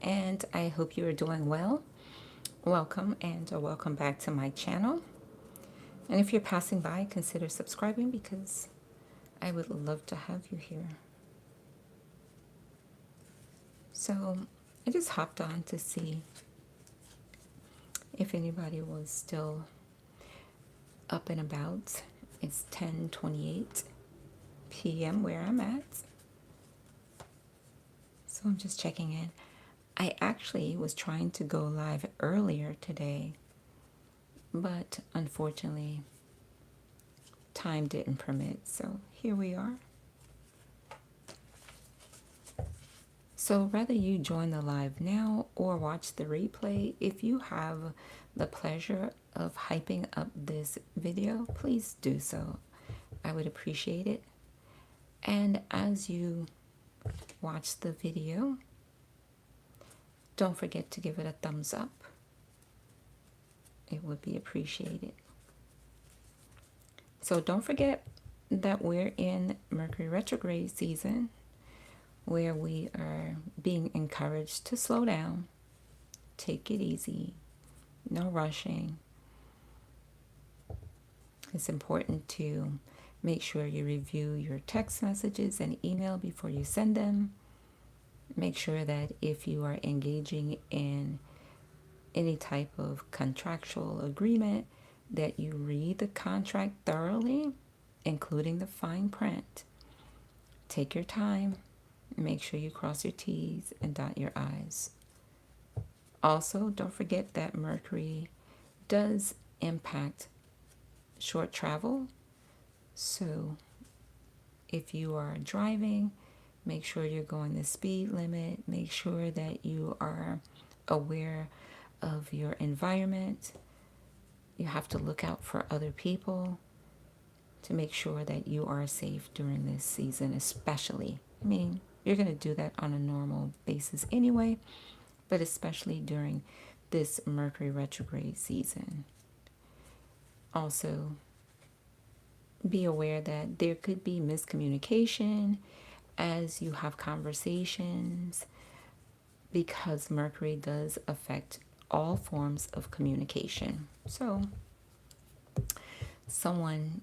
and I hope you are doing well. Welcome and welcome back to my channel. And if you're passing by, consider subscribing because I would love to have you here. So I just hopped on to see if anybody was still up and about. It's 10:28 p.m. where I'm at. So I'm just checking in. I actually was trying to go live earlier today, but unfortunately time didn't permit. So here we are. So whether you join the live now or watch the replay, if you have the pleasure of hyping up this video, please do so. I would appreciate it. And as you watch the video, don't forget to give it a thumbs up. It would be appreciated. So don't forget that we're in Mercury retrograde season, where we are being encouraged to slow down, take it easy, no rushing. It's important to make sure you review your text messages and email before you send them. Make sure that if you are engaging in any type of contractual agreement, that you read the contract thoroughly, including the fine print. Take your time. Make sure you cross your T's and dot your I's. Also, don't forget that Mercury does impact short travel. So if you are driving, make sure you're going the speed limit. Make sure that you are aware of your environment. You have to look out for other people to make sure that you are safe during this season, especially. I mean, you're going to do that on a normal basis anyway, but especially during this Mercury retrograde season. Also, be aware that there could be miscommunication as you have conversations, because Mercury does affect all forms of communication. So someone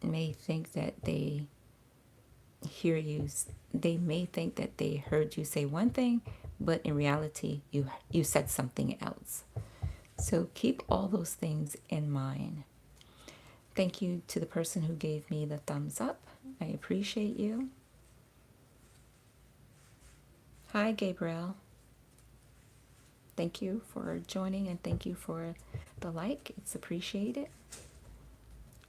may think that they hear you, they may think that they heard you say one thing, but in reality you said something else. So keep all those things in mind. Thank you to the person who gave me the thumbs up. I appreciate you. Hi, Gabriel. Thank you for joining and thank you for the like. It's appreciated.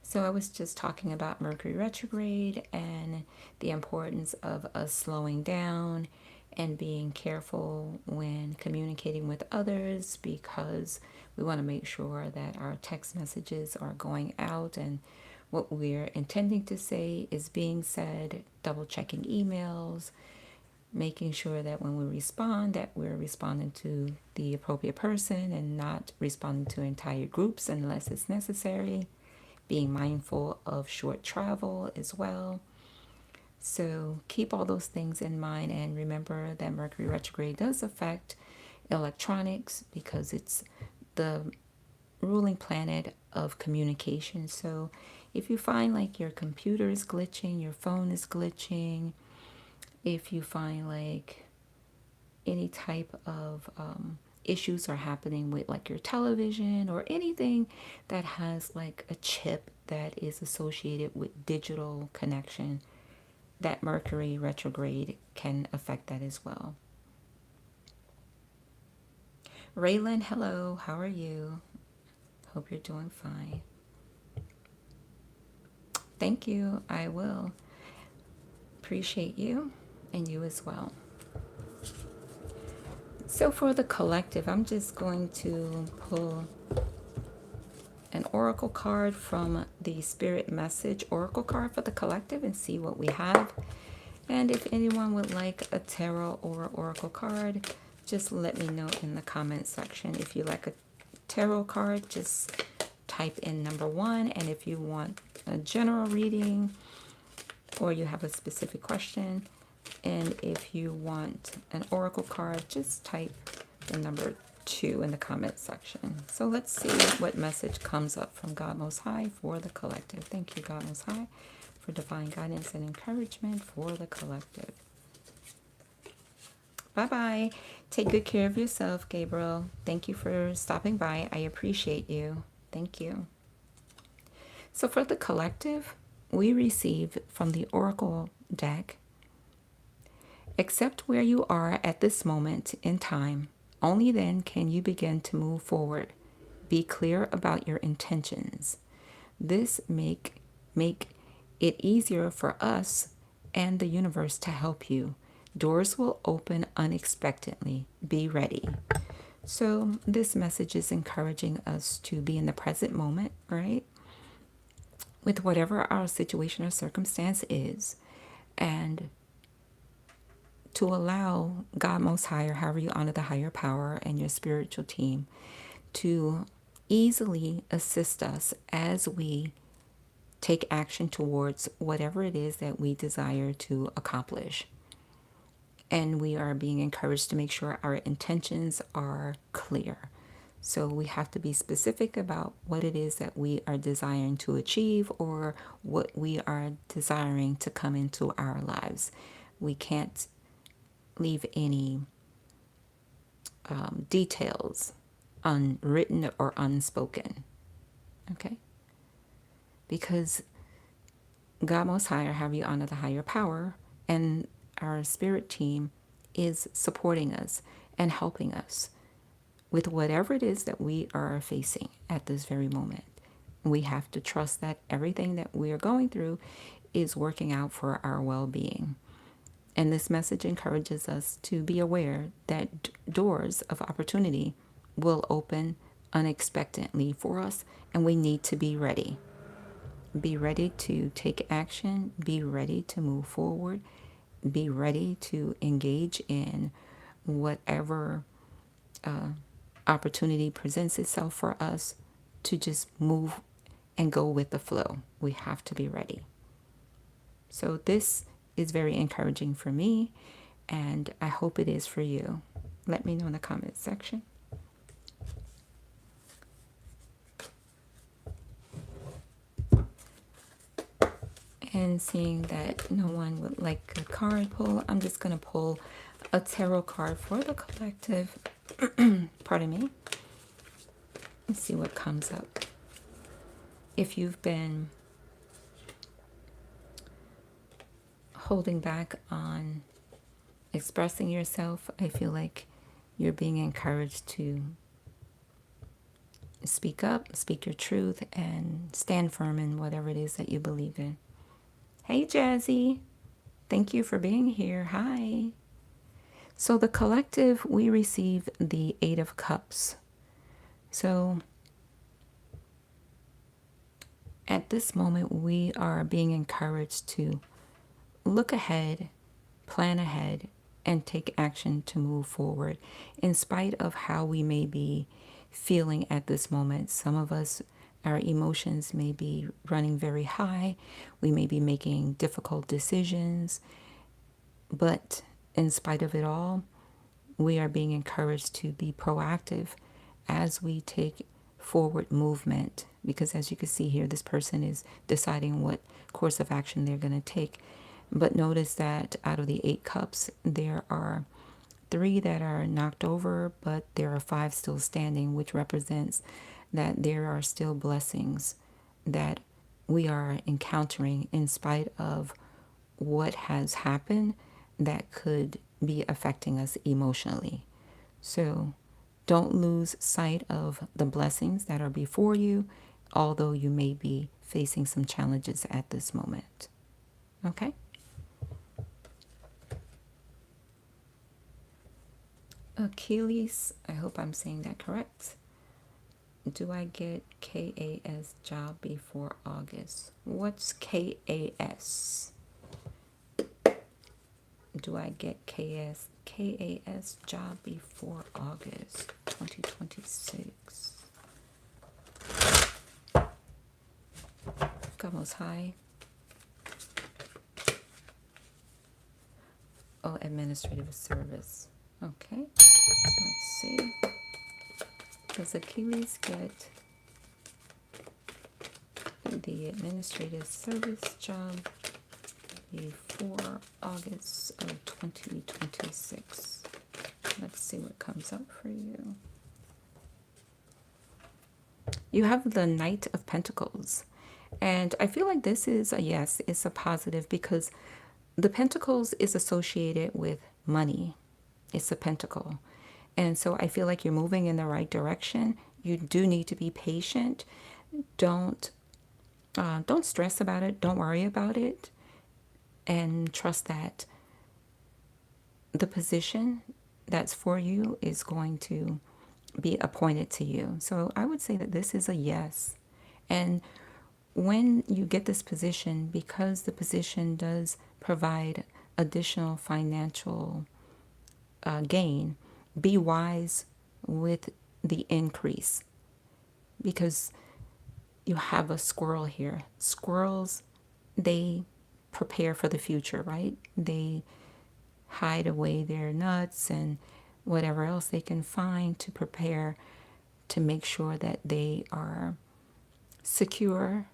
So I was just talking about Mercury retrograde and the importance of us slowing down and being careful when communicating with others, because we want to make sure that our text messages are going out and what we're intending to say is being said, double checking emails, making sure that when we respond that we're responding to the appropriate person and not responding to entire groups unless it's necessary. Being mindful of short travel as well. So keep all those things in mind, and remember that Mercury retrograde does affect electronics because it's the ruling planet of communication. So if you find like your computer is glitching, your phone is glitching, if you find like any type of issues are happening with like your television or anything that has like a chip that is associated with digital connection, that Mercury retrograde can affect that as well. Raylan, hello, how are you? Hope you're doing fine. Thank you, I will. Appreciate you and you as well. So for the collective, I'm just going to pull an oracle card from the Spirit Message oracle card for the collective and see what we have. And if anyone would like a tarot or oracle card, just let me know in the comment section. If you like a tarot card, just type in number 1. And if you want a general reading or you have a specific question, And if you want an oracle card, just type the number 2 in the comment section. So let's see what message comes up from God Most High for the collective. Thank you, God Most High, for divine guidance and encouragement for the collective. Bye-bye. Take good care of yourself, Gabriel. Thank you for stopping by. I appreciate you. Thank you. So for the collective, we receive from the oracle deck, accept where you are at this moment in time. Only then can you begin to move forward. Be clear about your intentions. This make it easier for us and the universe to help you. Doors will open unexpectedly. Be ready. So this message is encouraging us to be in the present moment, right? With whatever our situation or circumstance is, and to allow God Most High, or however you honor the higher power, and your spiritual team to easily assist us as we take action towards whatever it is that we desire to accomplish. And we are being encouraged to make sure our intentions are clear. So we have to be specific about what it is that we are desiring to achieve, or what we are desiring to come into our lives. We can't leave any details unwritten or unspoken. Okay? Because God Most High, or however you honor the higher power, and our spirit team is supporting us and helping us with whatever it is that we are facing at this very moment. We have to trust that everything that we are going through is working out for our well-being. And this message encourages us to be aware that doors of opportunity will open unexpectedly for us, and we need to be ready. Be ready to take action. Be ready to move forward. Be ready to engage in whatever opportunity presents itself for us, to just move and go with the flow. We have to be ready. So this is very encouraging for me, and I hope it is for you. Let me know in the comment section. And seeing that no one would like a card pull, I'm just going to pull a tarot card for the collective. Pardon me. Let's see what comes up. If you've been holding back on expressing yourself, I feel like you're being encouraged to speak up, speak your truth, and stand firm in whatever it is that you believe in. Hey, Jazzy. Thank you for being here. Hi. So the collective, we receive the 8 of Cups. So at this moment, we are being encouraged to look ahead, plan ahead, and take action to move forward. In spite of how we may be feeling at this moment, some of us, our emotions may be running very high. We may be making difficult decisions. But in spite of it all, we are being encouraged to be proactive as we take forward movement. Because as you can see here, this person is deciding what course of action they're going to take. But notice that out of the 8 cups, there are 3 that are knocked over, but there are 5 still standing, which represents that there are still blessings that we are encountering in spite of what has happened that could be affecting us emotionally. So don't lose sight of the blessings that are before you, although you may be facing some challenges at this moment. Okay? Achilles, I hope I'm saying that correct. Do I get KAS job before August? What's KAS? Do I get KAS job before August 2026? God Most High, administrative service. Okay, let's see. Does Achilles get the administrative service job before August of 2026? Let's see what comes up for you. You have the Knight of Pentacles. And I feel like this is a yes, it's a positive because the Pentacles is associated with money. It's a pentacle. And so I feel like you're moving in the right direction. You do need to be patient. Don't stress about it. Don't worry about it. And trust that the position that's for you is going to be appointed to you. So I would say that this is a yes. And when you get this position, because the position does provide additional financial gain, be wise with the increase, because you have a squirrel here. Squirrels, they prepare for the future, right? They hide away their nuts and whatever else they can find to prepare to make sure that they are secure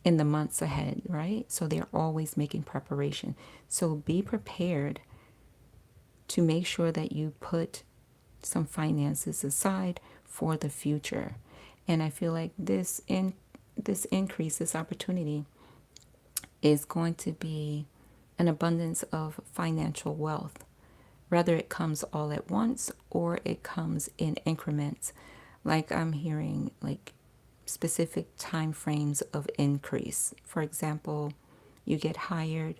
in the months ahead, right? So they're always making preparation. So be prepared to make sure that you put some finances aside for the future. And I feel like this increase, this opportunity is going to be an abundance of financial wealth. Whether it comes all at once or it comes in increments. Like I'm hearing like specific time frames of increase. For example, you get hired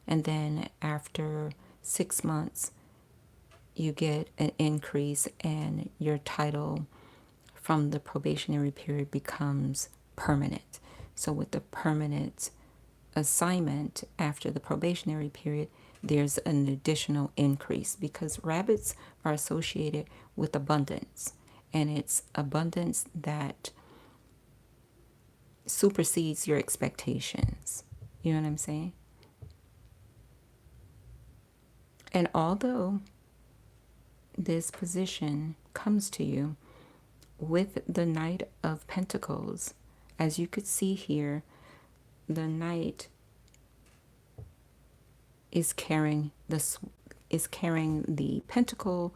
and then after 6 months you get an increase and your title from the probationary period becomes permanent. So with the permanent assignment after the probationary period, there's an additional increase because rabbits are associated with abundance, and it's abundance that supersedes your expectations. You know what I'm saying? And although this position comes to you with the Knight of Pentacles, as you could see here, the Knight is carrying the pentacle,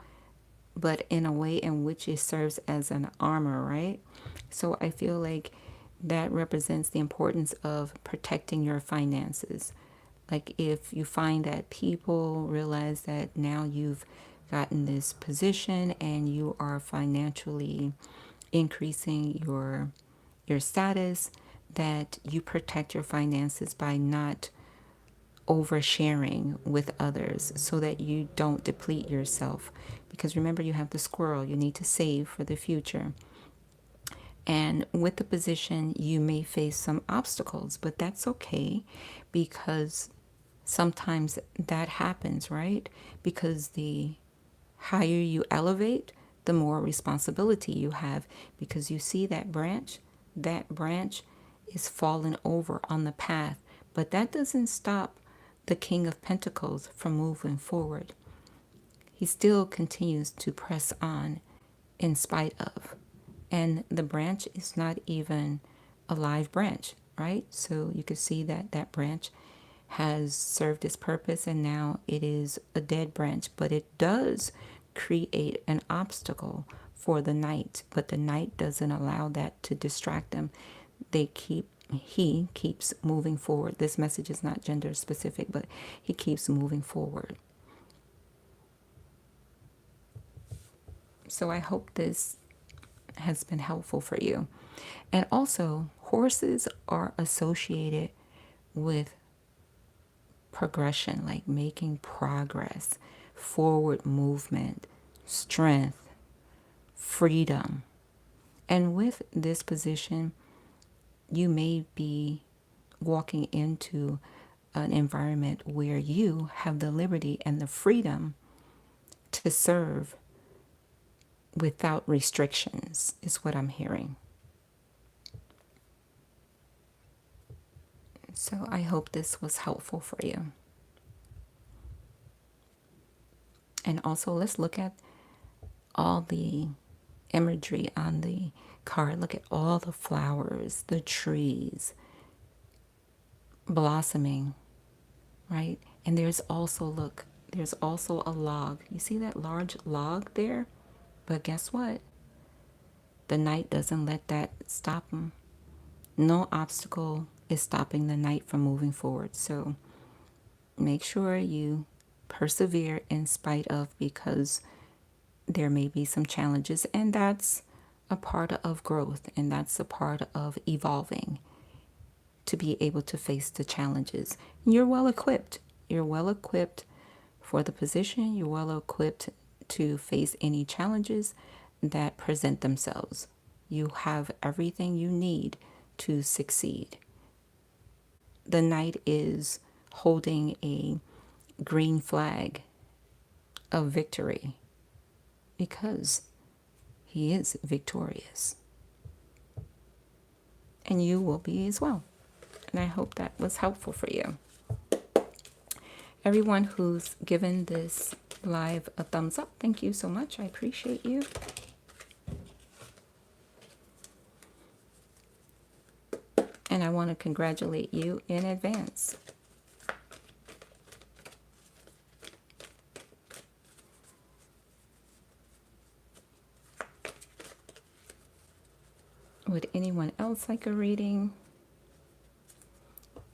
but in a way in which it serves as an armor, right? So I feel like that represents the importance of protecting your finances. Like if you find that people realize that now you've gotten this position and you are financially increasing your status, that you protect your finances by not oversharing with others so that you don't deplete yourself. Because remember, you have the squirrel, you need to save for the future. And with the position, you may face some obstacles, but that's okay because sometimes that happens, right? Because the higher you elevate, the more responsibility you have, because you see that branch is fallen over on the path, but that doesn't stop the King of Pentacles from moving forward. He still continues to press on in spite of. And the branch is not even a live branch, right? So you can see that that branch has served its purpose and now it is a dead branch, but it does create an obstacle for the Knight, but the Knight doesn't allow that to distract him. He keeps moving forward. This message is not gender specific, but he keeps moving forward. So I hope this has been helpful for you. And also, horses are associated with progression, like making progress, forward movement, strength, freedom. And with this position, you may be walking into an environment where you have the liberty and the freedom to serve without restrictions, is what I'm hearing. So I hope this was helpful for you. And also, let's look at all the imagery on the card. Look at all the flowers, the trees blossoming, right? And there's also, look, there's also a log. You see that large log there? But guess what? The knight doesn't let that stop him. No obstacle is stopping the knight from moving forward. So make sure you persevere in spite of, because there may be some challenges, and that's a part of growth, and that's a part of evolving, to be able to face the challenges. You're well equipped. You're well equipped for the position. You're well equipped to face any challenges that present themselves. You have everything you need to succeed. The knight is holding a green flag of victory because he is victorious. And you will be as well. And I hope that was helpful for you. Everyone who's given this live a thumbs up, thank you so much. I appreciate you. And I want to congratulate you in advance. Would anyone else like a reading?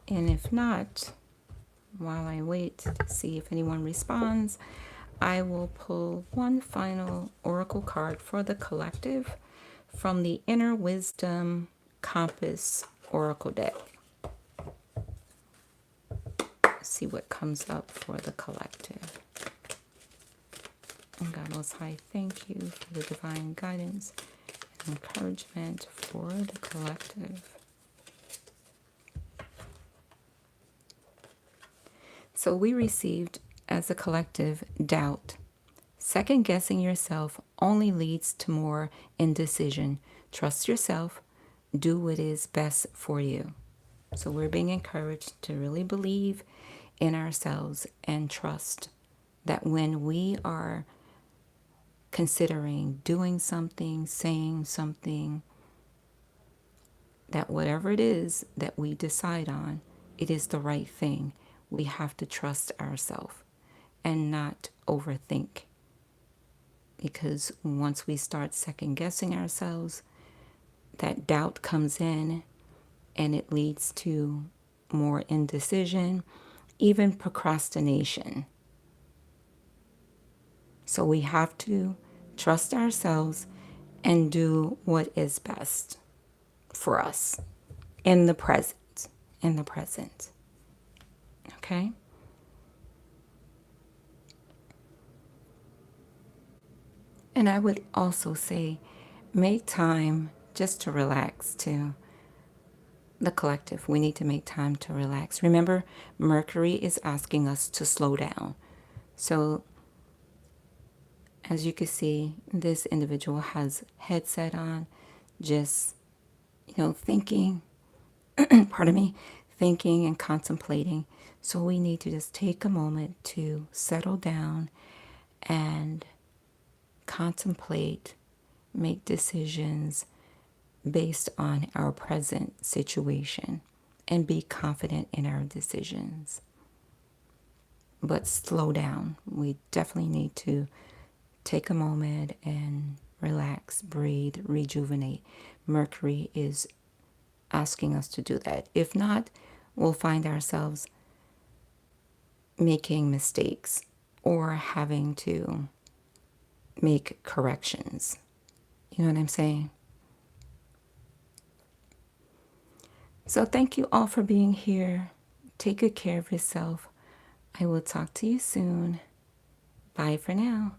And if not, while I wait to see if anyone responds, I will pull one final oracle card for the collective from the Inner Wisdom Compass Oracle deck. See what comes up for the collective. And God Most High, thank you for the divine guidance and encouragement for the collective. So we received as a collective doubt. Second guessing yourself only leads to more indecision. Trust yourself. Do what is best for you. So we're being encouraged to really believe in ourselves and trust that when we are considering doing something, saying something, that whatever it is that we decide on, it is the right thing. We have to trust ourselves and not overthink. Because once we start second guessing ourselves, that doubt comes in and it leads to more indecision, even procrastination. So we have to trust ourselves and do what is best for us in the present. In the present. Okay? And I would also say, make time just to relax too. The collective, we need to make time to relax. Remember, Mercury is asking us to slow down. So, as you can see, this individual has headset on, just, thinking, pardon me, thinking and contemplating. So we need to just take a moment to settle down and contemplate, make decisions based on our present situation, and be confident in our decisions. But slow down. We definitely need to take a moment and relax, breathe, rejuvenate. Mercury is asking us to do that. If not, we'll find ourselves making mistakes or having to make corrections. You know what I'm saying? So thank you all for being here. Take good care of yourself. I will talk to you soon. Bye for now.